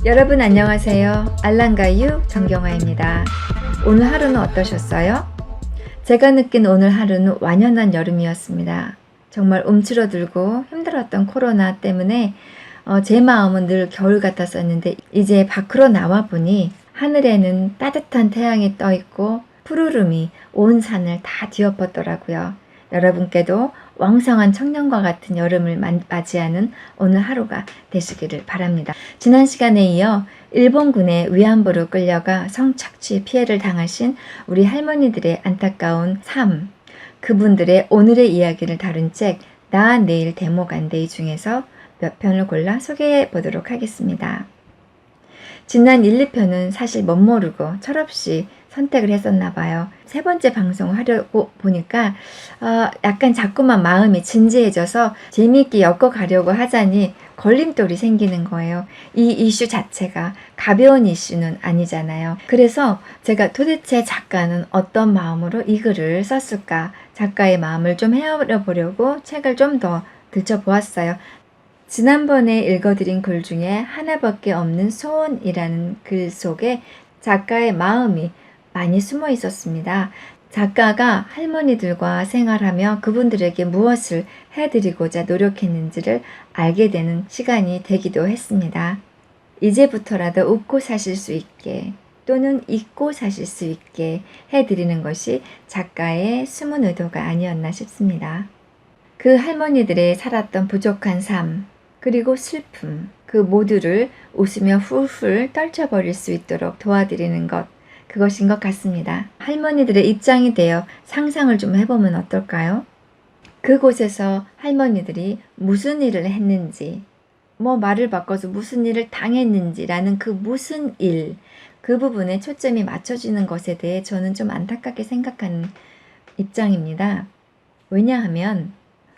여러분 안녕하세요. 알랑가유 정경화입니다. 오늘 하루는 어떠셨어요? 제가 느낀 오늘 하루는 완연한 여름이었습니다. 정말 움츠러들고 힘들었던 코로나 때문에 제 마음은 늘 겨울 같았었는데 이제 밖으로 나와 보니 하늘에는 따뜻한 태양이 떠 있고 푸르름이 온 산을 다 뒤엎었더라고요. 여러분께도 왕성한 청년과 같은 여름을 맞이하는 오늘 하루가 되시기를 바랍니다. 지난 시간에 이어 일본군의 위안부로 끌려가 성착취 피해를 당하신 우리 할머니들의 안타까운 삶, 그분들의 오늘의 이야기를 다룬 책 나 내일 대목 안 데이 중에서 몇 편을 골라 소개해 보도록 하겠습니다. 지난 1, 2편은 사실 멋모르고 철없이 선택을 했었나 봐요. 세 번째 방송을 하려고 보니까 약간 자꾸만 마음이 진지해져서 재미있게 엮어가려고 하자니 걸림돌이 생기는 거예요. 이 이슈 자체가 가벼운 이슈는 아니잖아요. 그래서 제가 도대체 작가는 어떤 마음으로 이 글을 썼을까, 작가의 마음을 좀 헤아려보려고 책을 좀 더 들춰보았어요. 지난번에 읽어드린 글 중에 하나밖에 없는 소원이라는 글 속에 작가의 마음이 많이 숨어 있었습니다. 작가가 할머니들과 생활하며 그분들에게 무엇을 해드리고자 노력했는지를 알게 되는 시간이 되기도 했습니다. 이제부터라도 웃고 사실 수 있게 또는 잊고 사실 수 있게 해드리는 것이 작가의 숨은 의도가 아니었나 싶습니다. 그 할머니들의 살았던 부족한 삶, 그리고 슬픔, 그 모두를 웃으며 훌훌 떨쳐버릴 수 있도록 도와드리는 것, 그것인 것 같습니다. 할머니들의 입장이 되어 상상을 좀 해보면 어떨까요? 그곳에서 할머니들이 무슨 일을 했는지, 말을 바꿔서 무슨 일을 당했는지라는 그 무슨 일, 그 부분에 초점이 맞춰지는 것에 대해 저는 좀 안타깝게 생각하는 입장입니다. 왜냐하면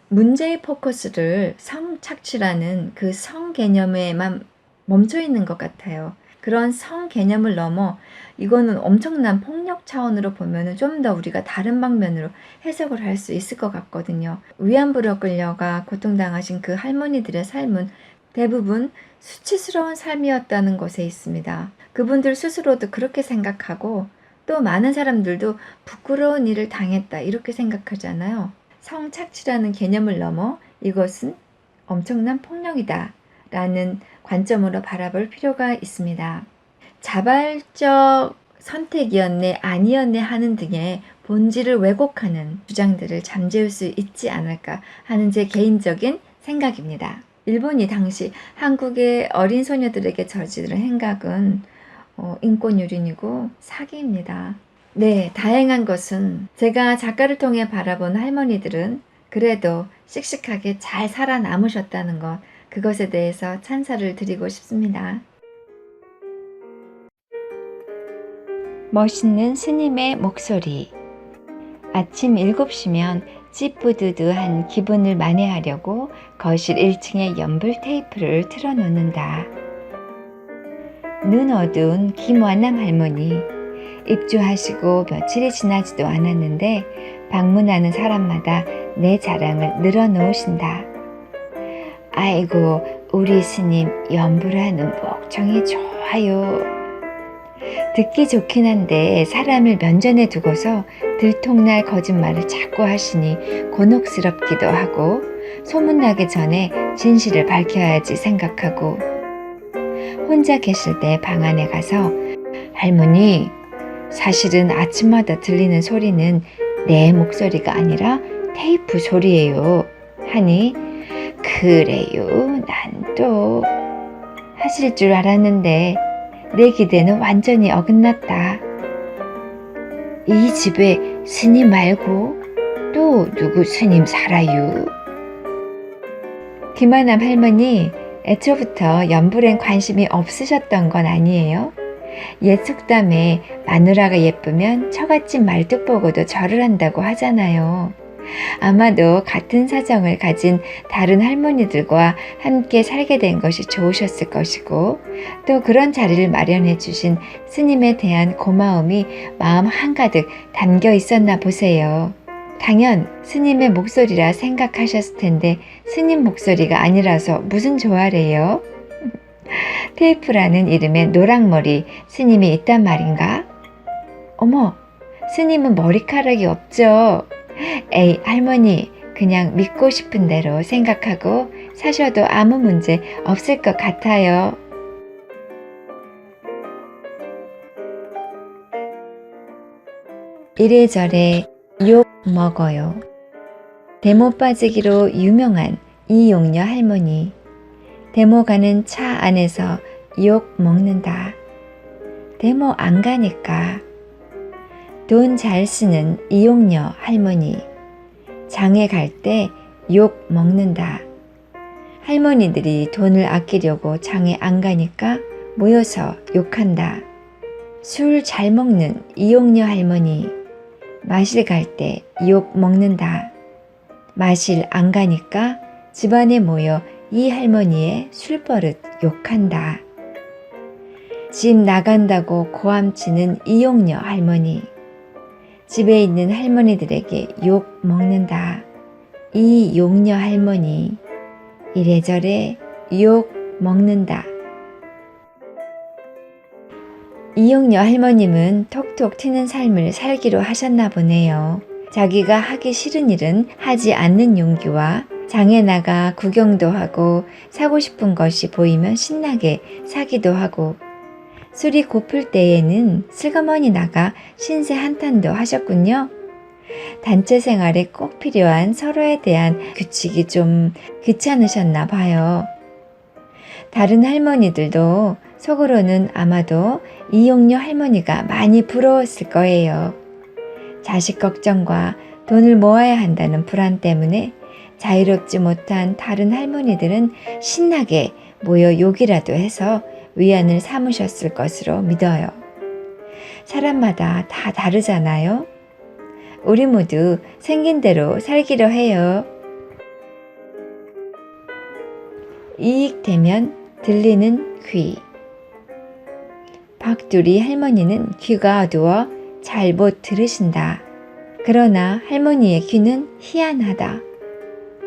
문제의 포커스를 성착취라는 그 성 개념에만 멈춰 있는 것 같아요. 그런 성 개념을 넘어 이거는 엄청난 폭력 차원으로 보면 좀 더 우리가 다른 방면으로 해석을 할 수 있을 것 같거든요. 위안부로 끌려가 고통당하신 그 할머니들의 삶은 대부분 수치스러운 삶이었다는 것에 있습니다. 그분들 스스로도 그렇게 생각하고 또 많은 사람들도 부끄러운 일을 당했다 이렇게 생각하잖아요. 성착취라는 개념을 넘어 이것은 엄청난 폭력이다 라는 관점으로 바라볼 필요가 있습니다. 자발적 선택이었네 아니었네 하는 등의 본질을 왜곡하는 주장들을 잠재울 수 있지 않을까 하는 제 개인적인 생각입니다. 일본이 당시 한국의 어린 소녀들에게 저지른 행각은 인권유린이고 사기입니다. 네, 다행한 것은 제가 작가를 통해 바라본 할머니들은 그래도 씩씩하게 잘 살아남으셨다는 것, 그것에 대해서 찬사를 드리고 싶습니다. 멋있는 스님의 목소리. 아침 7시면 찌뿌드드한 기분을 만회하려고 거실 1층에 연불 테이프를 틀어놓는다. 눈 어두운 김완남 할머니. 입주하시고 며칠이 지나지도 않았는데 방문하는 사람마다 내 자랑을 늘어놓으신다. 아이고 우리 스님 연불하는 목청이 좋아요. 듣기 좋긴 한데 사람을 면전에 두고서 들통날 거짓말을 자꾸 하시니 곤혹스럽기도 하고 소문나기 전에 진실을 밝혀야지 생각하고 혼자 계실 때 방 안에 가서 할머니 사실은 아침마다 들리는 소리는 내 목소리가 아니라 테이프 소리예요 하니 그래요 난 또 하실 줄 알았는데 내 기대는 완전히 어긋났다. 이 집에 스님 말고 또 누구 스님 살아요? 김하남 할머니 애초부터 연불엔 관심이 없으셨던 건 아니에요? 옛 속담에 마누라가 예쁘면 처갓집 말뚝 보고도 절을 한다고 하잖아요. 아마도 같은 사정을 가진 다른 할머니들과 함께 살게 된 것이 좋으셨을 것이고 또 그런 자리를 마련해 주신 스님에 대한 고마움이 마음 한가득 담겨 있었나 보세요. 당연 스님의 목소리라 생각하셨을 텐데 스님 목소리가 아니라서 무슨 조화래요? 테이프라는 이름의 노랑머리 스님이 있단 말인가? 어머, 스님은 머리카락이 없죠. 에이, 할머니, 그냥 믿고 싶은 대로 생각하고 사셔도 아무 문제 없을 것 같아요. 이래저래 욕 먹어요. 데모 빠지기로 유명한 이용녀 할머니. 데모 가는 차 안에서 욕 먹는다. 데모 안 가니까. 돈 잘 쓰는 이용녀 할머니. 장에 갈 때 욕 먹는다. 할머니들이 돈을 아끼려고 장에 안 가니까 모여서 욕한다. 술 잘 먹는 이용녀 할머니. 마실 갈 때 욕 먹는다. 마실 안 가니까 집안에 모여 이 할머니의 술버릇 욕한다. 집 나간다고 고함치는 이용녀 할머니. 집에 있는 할머니들에게 욕 먹는다. 이 용녀 할머니. 이래저래 욕 먹는다. 이용녀 할머님은 톡톡 튀는 삶을 살기로 하셨나 보네요. 자기가 하기 싫은 일은 하지 않는 용기와 장에 나가 구경도 하고 사고 싶은 것이 보이면 신나게 사기도 하고 술이 고플 때에는 슬그머니 나가 신세 한탄도 하셨군요. 단체 생활에 꼭 필요한 서로에 대한 규칙이 좀 귀찮으셨나 봐요. 다른 할머니들도 속으로는 아마도 이용녀 할머니가 많이 부러웠을 거예요. 자식 걱정과 돈을 모아야 한다는 불안 때문에 자유롭지 못한 다른 할머니들은 신나게 모여 욕이라도 해서 위안을 삼으셨을 것으로 믿어요. 사람마다 다 다르잖아요. 우리 모두 생긴 대로 살기로 해요. 이익되면 들리는 귀. 박두리 할머니는 귀가 어두워 잘 못 들으신다. 그러나 할머니의 귀는 희한하다.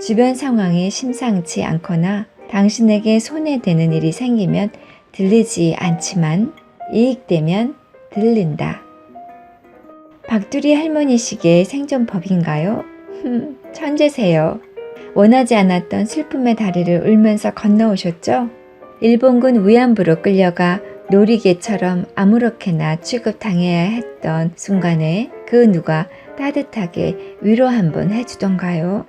주변 상황이 심상치 않거나 당신에게 손해되는 일이 생기면 들리지 않지만 이익되면 들린다. 박두리 할머니식의 생존법인가요? 천재세요. 원하지 않았던 슬픔의 다리를 울면서 건너오셨죠? 일본군 위안부로 끌려가 놀이개처럼 아무렇게나 취급당해야 했던 순간에 그 누가 따뜻하게 위로 한번 해주던가요?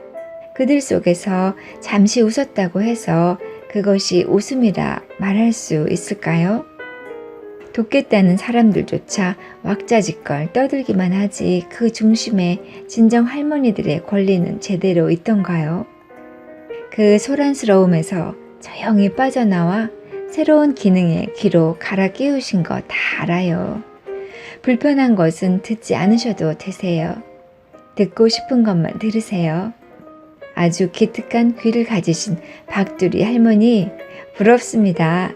그들 속에서 잠시 웃었다고 해서 그것이 웃음이라 말할 수 있을까요? 돕겠다는 사람들조차 왁자지껄 떠들기만 하지 그 중심에 진정 할머니들의 권리는 제대로 있던가요? 그 소란스러움에서 조용히 빠져나와 새로운 기능의 귀로 갈아 끼우신 거 다 알아요. 불편한 것은 듣지 않으셔도 되세요. 듣고 싶은 것만 들으세요. 아주 기특한 귀를 가지신 박두리 할머니 부럽습니다.